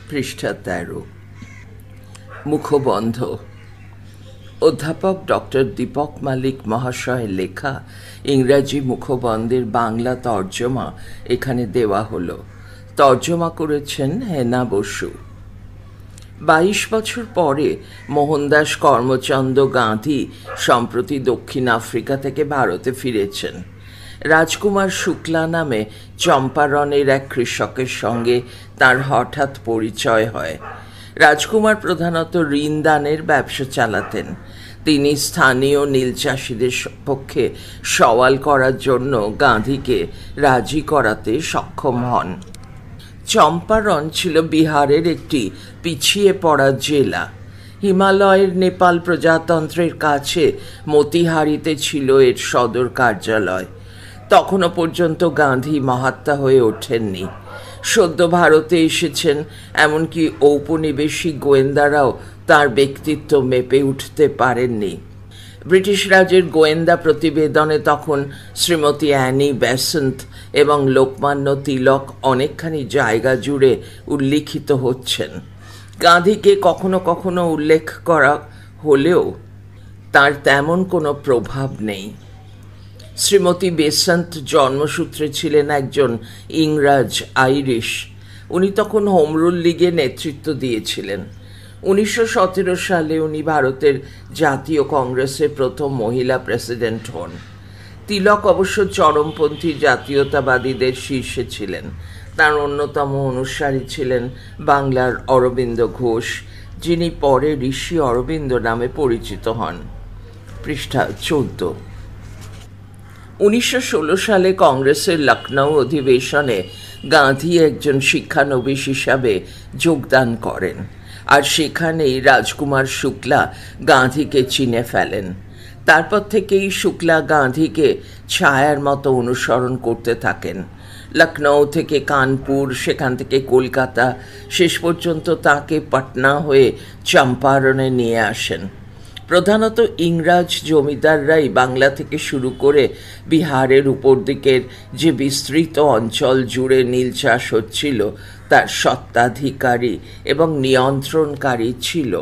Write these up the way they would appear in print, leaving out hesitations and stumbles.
পৃষ্ঠা ১৩। মুখবন্ধ। অধ্যাপক ডক্টর দীপক মালিক মহাশয়ের লেখা ইংরাজি মুখবন্ধের বাংলা তর্জমা এখানে দেওয়া হলো। তর্জমা করেছেন হেনা বসু। ২২ বছর পরে মোহনদাস করমচন্দ গান্ধী সম্প্রতি দক্ষিণ আফ্রিকা থেকে ভারতে ফিরেছেন। রাজকুমার শুক্লা নামে চম্পারণের এক কৃষকের সঙ্গে তার হঠাৎ পরিচয় হয়। রাজকুমার প্রধানত ঋণদানের ব্যবসা চালাতেন। তিনি স্থানীয় নীল চাষিদের পক্ষে সওয়াল করার জন্য গান্ধীকে রাজি করাতে সক্ষম হন। চম্পারণ ছিল বিহারের একটি পিছিয়ে পড়া জেলা। হিমালয়ের নেপাল প্রজাতন্ত্রের কাছে মতিহারিতে ছিল এর সদর কার্যালয়। তখনও পর্যন্ত গান্ধী মহাত্মা হয়ে ওঠেননি। সদ্য ভারতে এসেছেন, এমনকি ঔপনিবেশিক গোয়েন্দারাও তার ব্যক্তিত্ব মেপে উঠতে পারেননি। ব্রিটিশ রাজের গোয়েন্দা প্রতিবেদনে তখন শ্রীমতী অ্যানি বেসেন্ট এবং লোকমান্য তিলক অনেকখানি জায়গা জুড়ে উল্লিখিত হচ্ছেন। গান্ধীকে কখনো কখনো উল্লেখ করা হলেও তার তেমন কোনো প্রভাব নেই। শ্রীমতী বেসেন্ট জন্মসূত্রে ছিলেন একজন ইংরাজ আইরিশ। উনি তখন হোম রুল লীগে নেতৃত্ব দিয়েছিলেন। 1917 সালে উনি ভারতের জাতীয় কংগ্রেসের প্রথম মহিলা প্রেসিডেন্ট হন। তিলক অবশ্য চরমপন্থী জাতীয়তাবাদীদের শীর্ষে ছিলেন। তার অন্যতম অনুসারী ছিলেন বাংলার অরবিন্দ ঘোষ, যিনি পরে ঋষি অরবিন্দ নামে পরিচিত হন। পৃষ্ঠা 14। 1916 সালে কংগ্রেসের লখনৌ অধিবেশনে গান্ধী একজন শিক্ষানবিশ হিসাবে যোগদান করেন, আর সেখানেই রাজকুমার শুক্লা গান্ধীকে চিনে ফেলেন। তারপর থেকেই শুক্লা গান্ধীকে ছায়ার মতো অনুসরণ করতে থাকেন। লখনৌ থেকে কানপুর, সেখান থেকে কলকাতা, শেষ পর্যন্ত তাকে পাটনা হয়ে চম্পারণে নিয়ে আসেন। প্রধানত ইংরাজ জমিদাররাই বাংলা থেকে শুরু করে বিহারের উপর দিকের যে বিস্তৃত অঞ্চল জুড়ে নীল চাষ হচ্ছিল তার স্বত্বাধিকারী এবং নিয়ন্ত্রণকারী ছিল।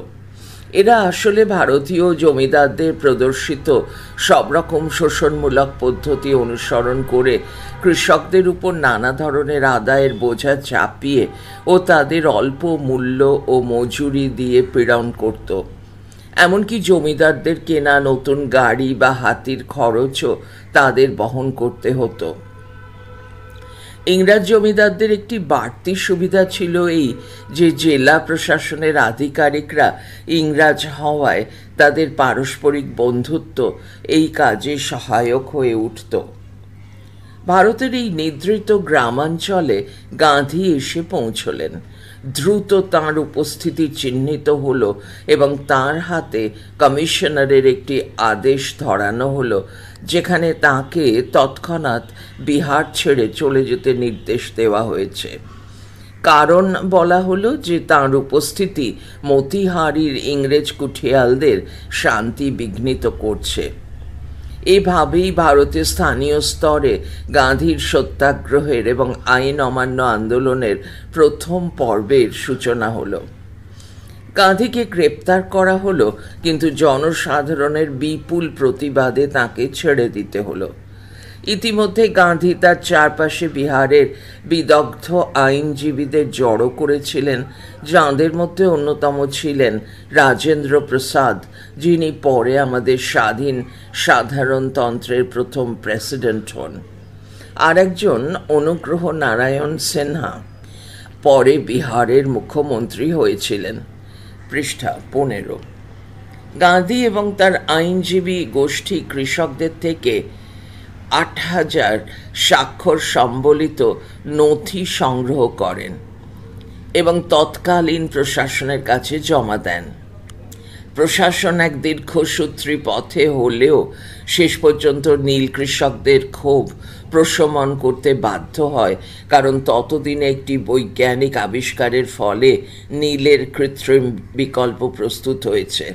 এরা আসলে ভারতীয় জমিদারদের প্রদর্শিত সব রকম শোষণমূলক পদ্ধতি অনুসরণ করে কৃষকদের উপর নানা ধরনের আদায়ের বোঝা চাপিয়ে ও তাদের অল্প মূল্য ও মজুরি দিয়ে পীড়ন করত। এমনকি জমিদারদের কেনা নতুন গাড়ি বা হাতির খরচও তাদের বহন করতে হতো। ইংরাজ জমিদারদের একটি বাড়তি সুবিধা ছিল এই যে জেলা প্রশাসনের আধিকারিকরা ইংরাজ হওয়ায় তাদের পারস্পরিক বন্ধুত্ব এই কাজে সহায়ক হয়ে উঠত। ভারতের এই নিদ্রিত গ্রামাঞ্চলে গান্ধী এসে পৌঁছলেন। দ্রুত তাঁর উপস্থিতি চিহ্নিত হলো এবং তাঁর হাতে কমিশনারের একটি আদেশ ধরানো হলো, যেখানে তাঁকে তৎক্ষণাৎ বিহার ছেড়ে চলে যেতে নির্দেশ দেওয়া হয়েছে। কারণ বলা হলো যে তাঁর উপস্থিতি মতিহারির ইংরেজ কুঠিয়ালদের শান্তি বিঘ্নিত করছে। এভাবেই ভারতের স্থানীয় স্তরে গান্ধীর সত্যাগ্রহের এবং আইন অমান্য আন্দোলনের প্রথম পর্বের সূচনা হলো। গান্ধীকে গ্রেপ্তার করা হলো, কিন্তু জনসাধারণের বিপুল প্রতিবাদে তাকে ছেড়ে দিতে হলো। ইতিমধ্যে গান্ধী তার চারপাশে বিহারের বিদগ্ধ আইনজীবীদের জড়ো করেছিলেন, যাঁদের মধ্যে অন্যতম ছিলেন রাজেন্দ্র প্রসাদ, যিনি পরে আমাদের স্বাধীন সাধারণতন্ত্রের প্রথম প্রেসিডেন্ট হন। আর একজন অনুগ্রহ নারায়ণ সিনহা, পরে বিহারের মুখ্যমন্ত্রী হয়েছিলেন। পৃষ্ঠা 15। গান্ধী এবং তার আইনজীবী গোষ্ঠী কৃষকদের থেকে ৮,০০০ স্বাক্ষর সম্বলিত নথি সংগ্রহ করেন এবং তৎকালীন প্রশাসনের কাছে জমা দেন। প্রশাসন এক দীর্ঘসূত্রী পথে হলেও শেষ পর্যন্ত নীল কৃষকদের ক্ষোভ প্রশমন করতে বাধ্য হয়, কারণ ততদিনে একটি বৈজ্ঞানিক আবিষ্কারের ফলে নীলের কৃত্রিম বিকল্প প্রস্তুত হয়েছে।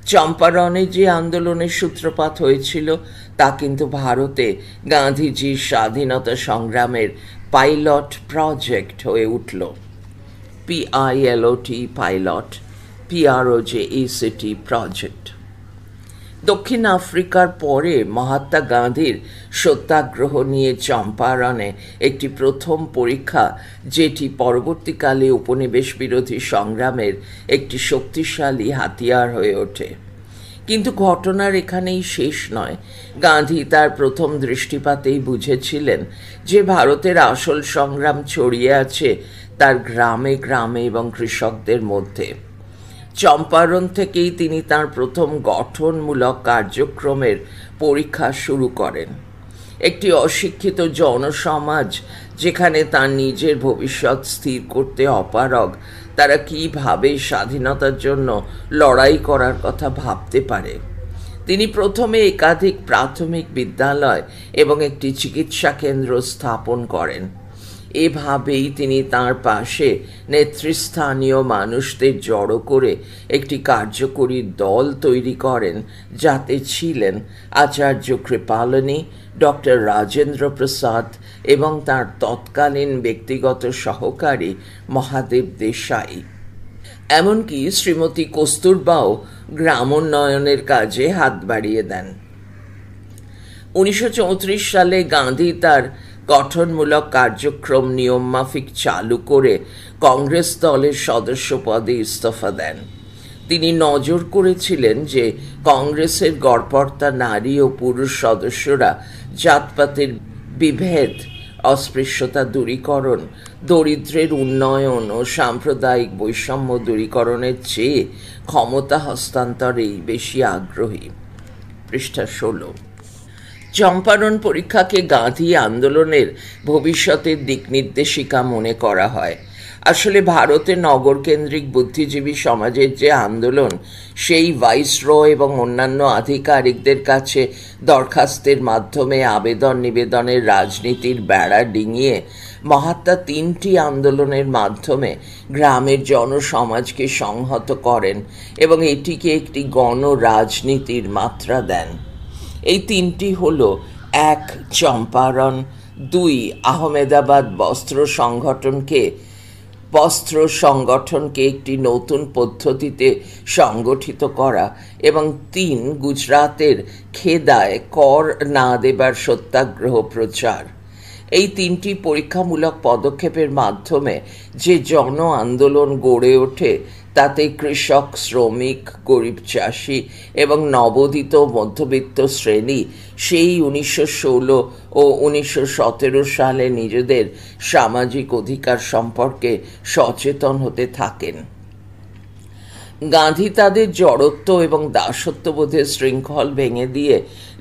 চম্পারণে যে আন্দোলনের সূত্রপাত হয়েছিল তা কিন্তু ভারতে গান্ধীজির স্বাধীনতা সংগ্রামের পাইলট প্রজেক্ট হয়ে উঠল। PILOT pilot, PROJECT project. দক্ষিণ আফ্রিকার পরে মহাত্মা গান্ধীর সত্যাগ্রহ নিয়ে চম্পারণে একটি প্রথম পরীক্ষা, যেটি পরবর্তীকালে উপনিবেশ বিরোধী সংগ্রামের একটি শক্তিশালী হাতিয়ার হয়ে ওঠে। কিন্তু ঘটনার এখানেই শেষ নয়। গান্ধী তার প্রথম দৃষ্টিপাতেই বুঝেছিলেন যে ভারতের আসল সংগ্রাম ছড়িয়ে আছে তার গ্রামে গ্রামে এবং কৃষকদের মধ্যে। চম্পারণ থেকেই তিনি তার প্রথম গঠনমূলক কার্যক্রমের পরীক্ষা শুরু করেন। একটি অশিক্ষিত জনসমাজ যেখানে তার নিজের ভবিষ্যৎ স্থির করতে অপারগ, তারা কিভাবে স্বাধীনতার জন্য লড়াই করার কথা ভাবতে পারে। তিনি প্রথমে একাধিক প্রাথমিক বিদ্যালয় এবং একটি চিকিৎসা কেন্দ্র স্থাপন করেন। এভাবেই তিনি তার পাশে নেতৃস্থানীয় মানুষদের জড়ো করে একটি কার্যকরী দল তৈরি করেন, যাতে ছিলেন আচার্য কৃপালনী, ডক্টর রাজেন্দ্র প্রসাদ এবং তার তৎকালীন ব্যক্তিগত সহকারী মহাদেব দেশাই। এমনকি শ্রীমতী কস্তুরবাও গ্রামোন্নয়নের কাজে হাত বাড়িয়ে দেন। 1934 সালে গান্ধী তার গঠনমূলক কার্যক্রম নিয়মমাফিক চালু করে কংগ্রেস দলের সদস্য পদে ইস্তফা দেন। তিনি নজর করেছিলেন যে কংগ্রেসের গড়পড়তা নারী ও পুরুষ সদস্যরা জাতপাতের বিভেদ, অস্পৃশ্যতা দূরীকরণ, দরিদ্রের উন্নয়ন ও সাম্প্রদায়িক বৈষম্য দূরীকরণের চেয়ে ক্ষমতা হস্তান্তরেই বেশি আগ্রহী। পৃষ্ঠা 16। চম্পারণ পরীক্ষাকে গান্ধী আন্দোলনের ভবিষ্যতের দিক নির্দেশিকা মনে করা হয়। আসলে ভারতের নগরকেন্দ্রিক বুদ্ধিজীবী সমাজের যে আন্দোলন, সেই ভাইসরয় এবং অন্যান্য আধিকারিকদের কাছে দরখাস্তের মাধ্যমে আবেদন নিবেদনের রাজনীতির বেড়া ডিঙিয়ে মহাত্মা তিনটি আন্দোলনের মাধ্যমে গ্রামের জনসমাজকে সংহত করেন এবং এটিকে একটি গণরাজনীতির মাত্রা দেন। এই তিনটি হল: 1. চম্পারণ, 2. আহমেদাবাদ বস্ত্র সংগঠনকে একটি নতুন পদ্ধতিতে সংগঠিত করা এবং 3. গুজরাতের খেদায় কর না দেবার সত্যাগ্রহ প্রচার। এই তিনটি পরীক্ষামূলক পদক্ষেপের মাধ্যমে যে জন আন্দোলন গড়ে ওঠে তাতে কৃষক, শ্রমিক, গরিব চাষি এবং নবোদিত মধ্যবিত্ত শ্রেণী সেই 1916 ও 1917 সালে নিজেদের সামাজিক অধিকার সম্পর্কে সচেতন হতে থাকেন। গান্ধী তাদের জড়ত্ব এবং দাসত্ববোধের শৃঙ্খল ভেঙে দিয়ে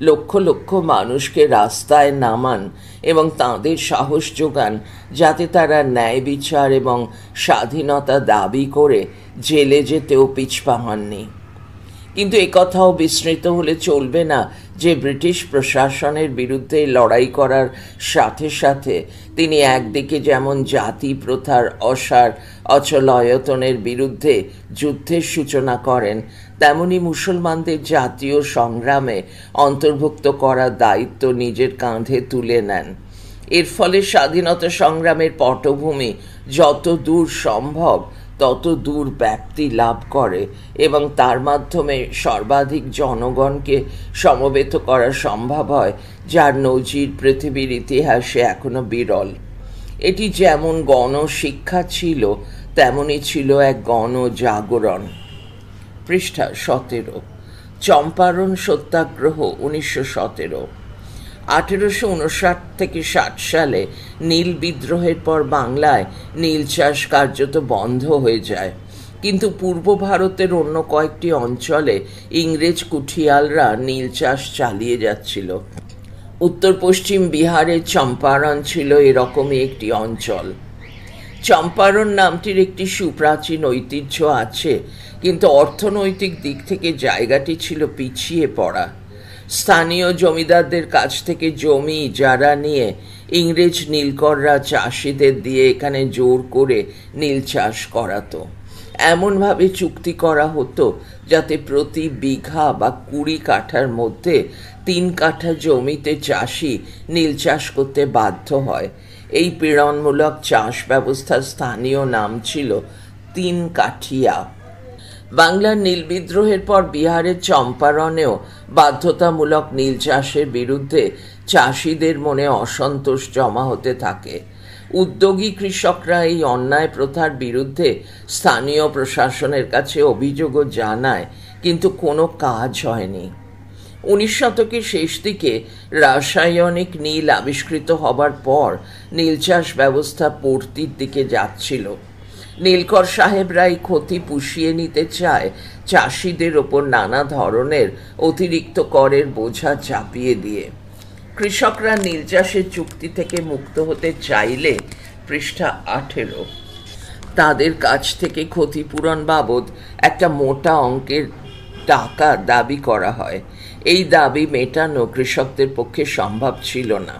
লক্ষ লক্ষ মানুষকে রাস্তায় নামান এবং তাদের সাহস যোগান, যাতে তারা ন্যায় বিচার এবং স্বাধীনতা দাবি করে জেলে যেতেও পিছপা হননি। কিন্তু একথাও বিস্মৃত হলে চলবে না যে ব্রিটিশ প্রশাসনের বিরুদ্ধে লড়াই করার সাথে সাথে তিনি একদিকে যেমন জাতি প্রথার অসার অচলায়তনের বিরুদ্ধে যুদ্ধের সূচনা করেন, তেমনি মুসলমানদের জাতীয় সংগ্রামে অন্তর্ভুক্ত করার দায়িত্ব নিজের কাঁধে তুলে নেন। এর ফলে স্বাধীনতা সংগ্রামের পটভূমি যত দূর সম্ভব তত দূর ব্যাপ্তি লাভ করে এবং তার মাধ্যমে সর্বাধিক জনগণকে সমবেত করা সম্ভব হয়, যার নজির পৃথিবীর ইতিহাসে এখনো বিরল। এটি যেমন গণশিক্ষা ছিল, তেমনই ছিল এক গণজাগরণ। পৃষ্ঠা 17। চম্পারণ সত্যাগ্রহ 1917। 1859 থেকে 60 সালে নীল বিদ্রোহের পর বাংলায় নীল চাষ কার্যত বন্ধ হয়ে যায়, কিন্তু পূর্ব ভারতের অন্য কয়েকটি অঞ্চলে ইংরেজ কুঠিয়ালরা নীল চাষ চালিয়ে যাচ্ছিল। উত্তর পশ্চিম বিহারের চম্পারণ ছিল এরকমই একটি অঞ্চল। চম্পারণ নামটির একটি সুপ্রাচীন ঐতিহ্য আছে, কিন্তু অর্থনৈতিক দিক থেকে জায়গাটি ছিল পিছিয়ে পড়া। স্থানীয় জমিদারদের কাছ থেকে জমি ইজারা নিয়ে ইংরেজ নীলকররা চাষিদের দিয়ে এখানে জোর করে নীল চাষ করাতো। এমনভাবে চুক্তি করা হতো যাতে প্রতি বিঘা বা 20 কাঠার মধ্যে 3 কাঠা জমিতে চাষি নীল চাষ করতে বাধ্য হয় এই পীড়নমূলক চাষ ব্যবস্থার স্থানীয় নাম ছিল ৩ কাঠিয়া। বাংলার নীল বিদ্রোহের পর বিহারের চম্পারণেও বাধ্যতামূলক নীল চাষের বিরুদ্ধে চাষিদের মনে অসন্তোষ জমা হতে থাকে। উদ্যোগী কৃষকরা এই অন্যায় প্রথার বিরুদ্ধে স্থানীয় প্রশাসনের কাছে অভিযোগও জানায়, কিন্তু কোনো কাজ হয়নি। 19 শতকের শেষ দিকে রাসায়নিক নীল আবিষ্কৃত হবার পর নীল চাষ ব্যবস্থা পড়তির দিকে যাচ্ছিল। নীলকর সাহেবরা এই ক্ষতি পুষিয়ে নিতে চায় চাষিদের ওপর নানা ধরনের অতিরিক্ত করের বোঝা চাপিয়ে দিয়ে। কৃষকরা নীল চাষের চুক্তি থেকে মুক্ত হতে চাইলে পৃষ্ঠা 18 তাদের কাছ থেকে ক্ষতিপূরণ বাবদ একটা মোটা অঙ্কের টাকা দাবি করা হয়। এই দাবি মেটানো কৃষকদের পক্ষে সম্ভব ছিল না।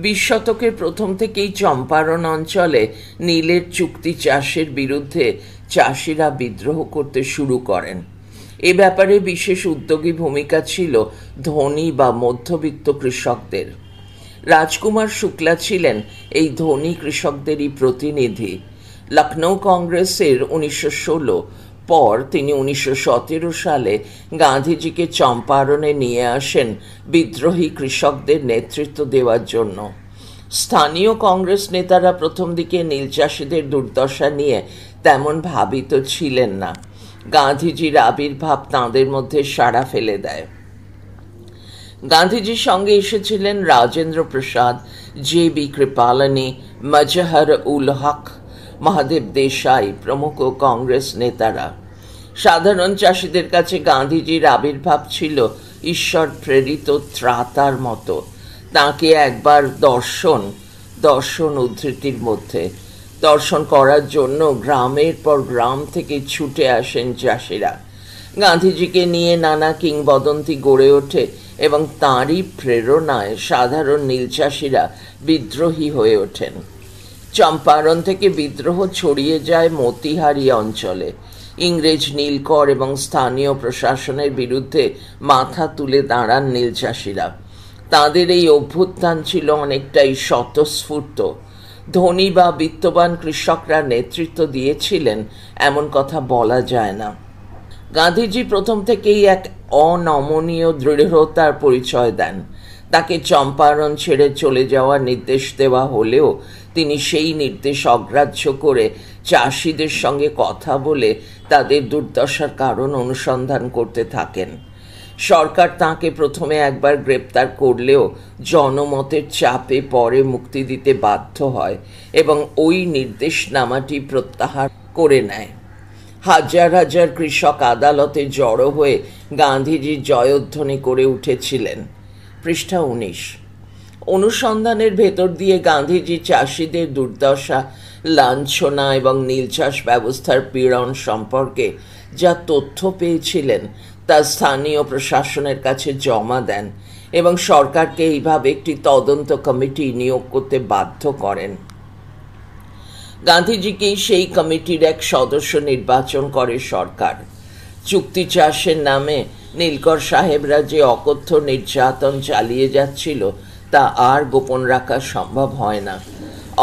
20 শতকের প্রথম থেকেই চম্পারণ অঞ্চলে নীলের চুক্তি চাষের বিরুদ্ধে চাষিরা বিদ্রোহ করতে শুরু করেন। এ ব্যাপারে বিশেষ উদ্যোগী ভূমিকা ছিল ধনী বা মধ্যবিত্ত কৃষকদের। রাজকুমার শুক্লা ছিলেন এই ধনী কৃষকদেরই প্রতিনিধি। লখনৌ কংগ্রেসের 1916 পর তিনি 1917 সালে গান্ধীজিকে চম্পারণে নিয়ে আসেন বিদ্রোহী কৃষকদের নেতৃত্ব দেওয়ার জন্য। স্থানীয় কংগ্রেস নেতারা প্রথম দিকে নীল চাষিদের দুর্দশা নিয়ে তেমন ভাবিত ছিলেন না। গান্ধীজির আবির্ভাব তাঁদের মধ্যে সাড়া ফেলে দেয়। গান্ধীজির সঙ্গে এসেছিলেন রাজেন্দ্র প্রসাদ, JB কৃপালানি, মজহর উল হক, মহাদেব দেশাই প্রমুখ কংগ্রেস নেতারা। সাধারণ চাষিদের কাছে গান্ধীজির আবির্ভাব ছিল ঈশ্বর প্রেরিত ত্রাতার মতো। তাঁকে একবার দর্শন উদ্ধৃতির মধ্যে দর্শন করার জন্য গ্রামের পর গ্রাম থেকে ছুটে আসেন চাষিরা। গান্ধীজিকে নিয়ে নানা কিংবদন্তি গড়ে ওঠে এবং তাঁরই প্রেরণায় সাধারণ নীল চাষিরা বিদ্রোহী হয়ে ওঠেন। চম্পারণ থেকে বিদ্রোহ ছড়িয়ে যায় মতিহারি অঞ্চলে। ইংরেজ নীলকর এবং স্থানীয় প্রশাসনের বিরুদ্ধে মাথা তুলে দাঁড়ান নীল চাষিরা। তাঁদের এই অভ্যুত্থান ছিল অনেকটাই স্বতঃস্ফূর্ত। ধনী বা বিত্তবান কৃষকরা নেতৃত্ব দিয়েছিলেন এমন কথা বলা যায় না। গান্ধীজি প্রথম থেকেই এক অনমনীয় দৃঢ়তার পরিচয় দেন। তাকে চম্পারণ ছেড়ে চলে যাওয়ার নির্দেশ দেওয়া হলেও তিনি সেই নির্দেশ অগ্রাহ্য করে চাষিদের সঙ্গে কথা বলে তাদের দুর্দশার কারণ অনুসন্ধান করতে থাকেন। সরকার তাঁকে প্রথমে একবার গ্রেপ্তার করলেও জনমতের চাপে পরে মুক্তি দিতে বাধ্য হয় এবং ওই নির্দেশনামাটি প্রত্যাহার করে নেয়। হাজার হাজার কৃষক আদালতে জড়ো হয়ে গান্ধীজির জয়ধ্বনি করে উঠেছিলেন। পৃষ্ঠা 19 অনুসন্ধানের ভেতর দিয়ে গান্ধীজি চাষিদের দুর্দশা, লাঞ্ছনা এবং নীল চাষ ব্যবস্থার পীড়ন সম্পর্কে যা তথ্য পেয়েছিলেন তা স্থানীয় প্রশাসনের কাছে জমা দেন এবং সরকারকে এইভাবে একটি তদন্ত কমিটি নিয়োগ করতে বাধ্য করেন। গান্ধীজিকেই সেই কমিটির এক সদস্য নির্বাচন করে সরকার। চুক্তি চাষের নামে নীলকর সাহেবরা যে অকথ্য নির্যাতন চালিয়ে যাচ্ছিল তা আর গোপন রাখা সম্ভব হয় না।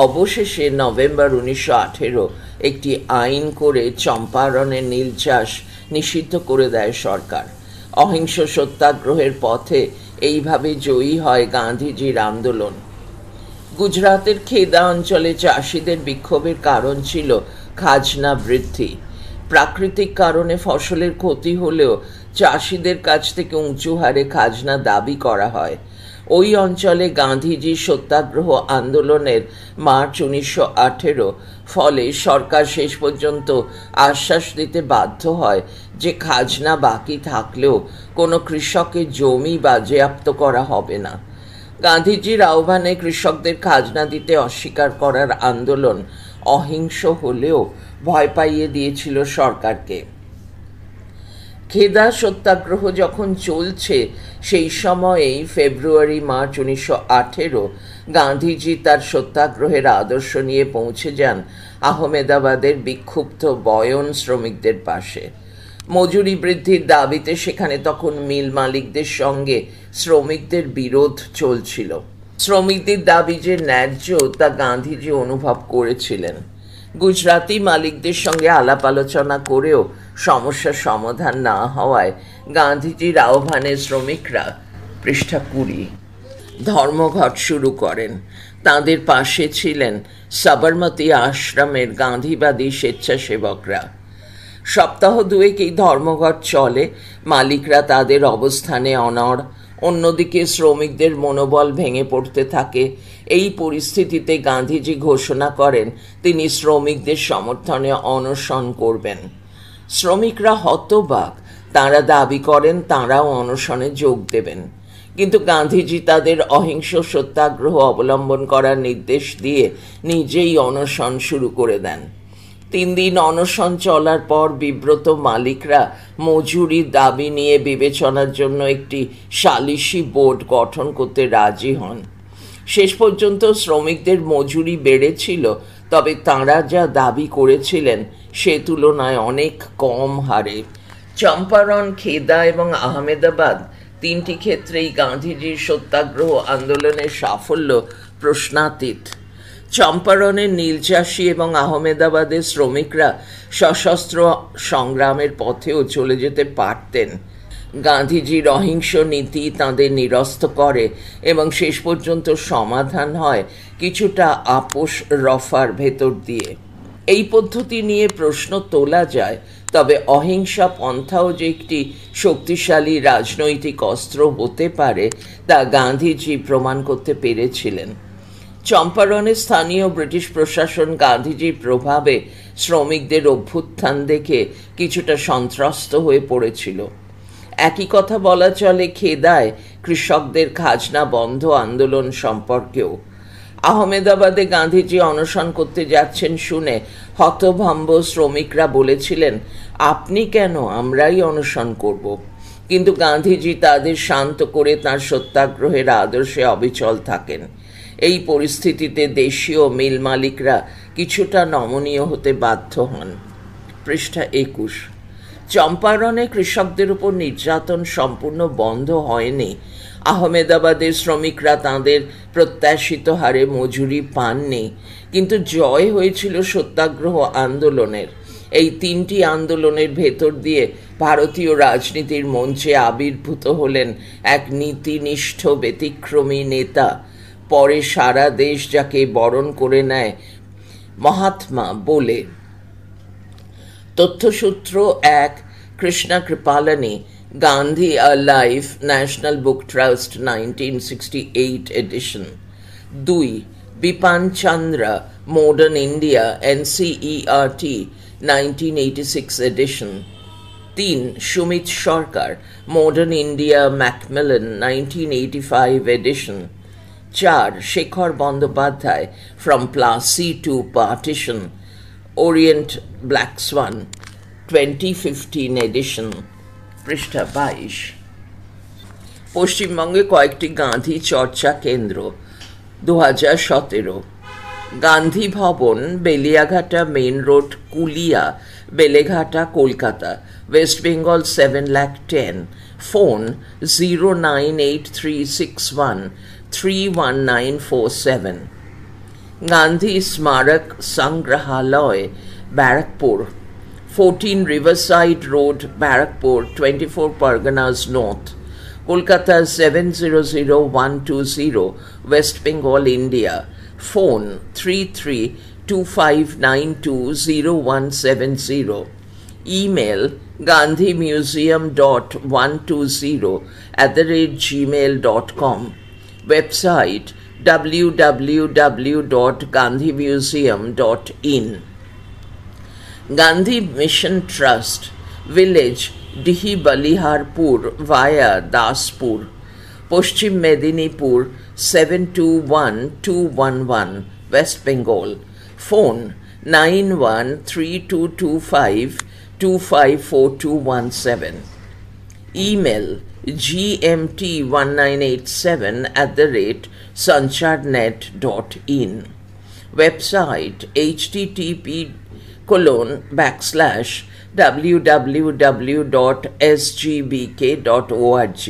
অবশেষে নভেম্বর 1918 একটি আইন করে চম্পারণের নীল চাষ নিষিদ্ধ করে দেয় সরকার। অহিংস সত্যাগ্রহের পথে এইভাবে জয়ী হয় গান্ধীজির আন্দোলন। গুজরাতের খেদা অঞ্চলে চাষিদের বিক্ষোভের কারণ ছিল খাজনা বৃদ্ধি। প্রাকৃতিক কারণে ফসলের ক্ষতি হলেও চাষিদের কাছ থেকে উঁচু হারে খাজনা দাবি করা হয়। ওই অঞ্চলে গান্ধীজির সত্যাগ্রহ আন্দোলনের মার্চ 1918 ফলে সরকার শেষ পর্যন্ত আশ্বাস দিতে বাধ্য হয় যে খাজনা বাকি থাকলেও কোনো কৃষকের জমি বাজেয়াপ্ত করা হবে না। গান্ধীজির আহ্বানে কৃষকদের খাজনা দিতে অস্বীকার করার আন্দোলন অহিংস হলেও ভয় পাইয়ে দিয়েছিল সরকারকে। খেদা সত্যাগ্রহ যখন চলছে সেই সময়েই ফেব্রুয়ারি মার্চ 1918 গান্ধীজি তার সত্যাগ্রহের আদর্শ নিয়ে পৌঁছে যান আহমেদাবাদের বিক্ষুব্ধ বয়ন শ্রমিকদের পাশে। মজুরি বৃদ্ধির দাবিতে সেখানে তখন মিল মালিকদের সঙ্গে শ্রমিকদের বিরোধ চলছিল। শ্রমিকদের দাবি যে ন্যায্য তা গান্ধীজি অনুভব করেছিলেন। গুজরাতি মালিকদের সঙ্গে আলাপ আলোচনা করেও সমস্যার সমাধান না হওয়ায় গান্ধীজির আহ্বানে শ্রমিকরা পৃষ্ঠা 20 ধর্মঘট শুরু করেন। তাদের পাশে ছিলেন সাবরমতী আশ্রমের গান্ধীবাদী স্বেচ্ছাসেবকরা। সপ্তাহ দুয়েক এই ধর্মঘট চলে। মালিকরা তাদের অবস্থানে অনড়, অন্যদিকে শ্রমিকদের মনোবল ভেঙে পড়তে থাকে। এই পরিস্থিতিতে গান্ধীজি ঘোষণা করেন তিনি শ্রমিকদের সমর্থনে অনশন করবেন। শ্রমিকরা হতবাক। তাঁরা দাবি করেন তাঁরাও অনশনে যোগ দেবেন, কিন্তু গান্ধীজি তাদের অহিংস সত্যাগ্রহ অবলম্বন করার নির্দেশ দিয়ে নিজেই অনশন শুরু করে দেন। 3 দিন অনশন চলার পর বিব্রত মালিকরা মজুরির দাবি নিয়ে বিবেচনার জন্য একটি সালিশি বোর্ড গঠন করতে রাজি হন। শেষ পর্যন্ত শ্রমিকদের মজুরি বেড়েছিল, তবে তাঁরা যা দাবি করেছিলেন সে তুলনায় অনেক কম হারে। চম্পারণ, খেদা এবং আহমেদাবাদ 3টি ক্ষেত্রেই গান্ধীজির সত্যাগ্রহ আন্দোলনের সাফল্য প্রশ্নাতীত। চম্পারণের নীলচাষী এবং আহমেদাবাদের শ্রমিকরা সশস্ত্র সংগ্রামের পথেও চলে যেতে পারতেন। গান্ধীজির অহিংস নীতি তাঁদের নিরস্ত করে এবং শেষ পর্যন্ত সমাধান হয় কিছুটা আপোষ রফার ভেতর দিয়ে। এই পদ্ধতি নিয়ে প্রশ্ন তোলা যায়, তবে অহিংসা পন্থাও যে একটি শক্তিশালী রাজনৈতিক অস্ত্র হতে পারে তা গান্ধীজি প্রমাণ করতে পেরেছিলেন। চম্পারণে স্থানীয় ব্রিটিশ প্রশাসন গান্ধীজির প্রভাবে শ্রমিকদের অভ্যুত্থান দেখে কিছুটা সন্ত্রস্ত হয়ে পড়েছিল। একই কথা বলা চলে খেদায় কৃষকদের খাজনা বন্ধ আন্দোলন সম্পর্কেও। আহমেদাবাদে গান্ধীজি অনশন করতে যাচ্ছেন শুনে হতভম্ব শ্রমিকরা বলেছিলেন, আপনি কেন, আমরাই অনশন করব। কিন্তু গান্ধীজি তাদের শান্ত করে তাঁর সত্যাগ্রহের আদর্শে অবিচল থাকেন। এই পরিস্থিতিতে দেশীয় মিল মালিকরা কিছুটা নমনীয় হতে বাধ্য হন। পৃষ্ঠা 21 চম্পারণে কৃষকদের উপর নির্যাতন সম্পূর্ণ বন্ধ হয়নি। আহমেদাবাদের শ্রমিকরা তাঁদের প্রত্যাশিত হারে মজুরি পাননি, কিন্তু জয় হয়েছিল সত্যাগ্রহ আন্দোলনের। এই 3টি আন্দোলনের ভেতর দিয়ে ভারতীয় রাজনীতির মঞ্চে আবির্ভূত হলেন এক নীতিনিষ্ঠ ব্যতিক্রমী নেতা। পরে সারা দেশ যাকে বরণ করে নেয় মহাত্মা বলে। তথ্যসূত্র 1 Krishna Kripalani, Gandhi a life, national book trust, 1968 edition. 2 Bipan Chandra, modern India, NCERT, 1986 edition. 3 Sumit Sarkar, modern India, Macmillan, 1985 edition. 4 Shekhar Bandyopadhyay, from Plassey to partition, Orient Black Swan, 2015 edition. পৃষ্ঠা 22 পশ্চিমবঙ্গে কয়েকটি গান্ধী চর্চা কেন্দ্র। 2017 Gandhi Bhavan, Beliaghata main road, Kulia, Beleghata, Kolkata, West Bengal 7,10,000। Phone 09836131947। Gandhi Smarak Sangrahalaya, Barrackpore, 14 Riverside Road, Barakpur, 24 Parganas North, Kolkata 700120, West Bengal, India. Phone 3325920170. Email gandhimuseum.120@gmail.com. Website www.gandhimuseum.in. Gandhi Mission Trust, Village Dihi Baliharpur via Daspur, Paschim Medinipur 721211, West Bengal. Phone 913225254217. Email gmt1987@sancharnet.in. Website http://www.sgbk.org.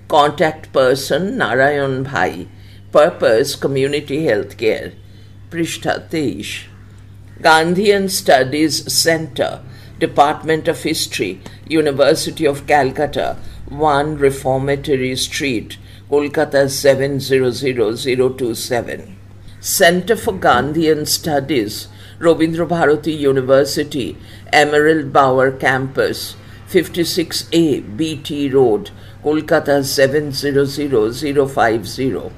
Contact person Narayan Bhai. Purpose Community Healthcare, পৃষ্ঠা 23। Gandhian Studies Center, Department of History, University of Calcutta, 1 Reformatory Street, Kolkata 700027। Center for Gandhian Studies, Rabindra Bharati University, Emerald Bower Campus, 56A BT Road, Kolkata 700050।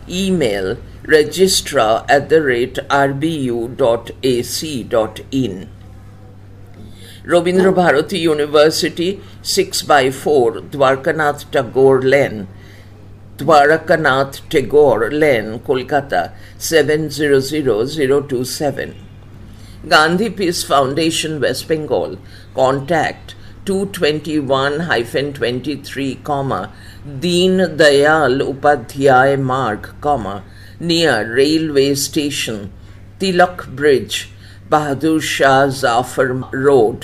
Email registrar@rbu.ac.in। Rabindra Bharati University, 6/4 Dwarkanath Tagore Lane, Kolkata 700027। Gandhi Peace Foundation, West Bengal. Contact 221-23, Deen Dayal Upadhyay Marg, near Railway Station, Tilak Bridge, Bahadur Shah Zafar Road,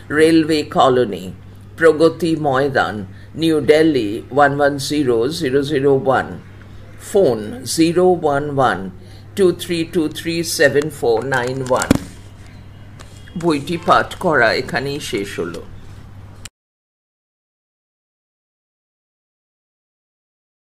Railway Colony, Pragati Moidan, New Delhi 110001। Phone 011-2323-7491। বইটি পাঠ করা এখানেই শেষ হলো।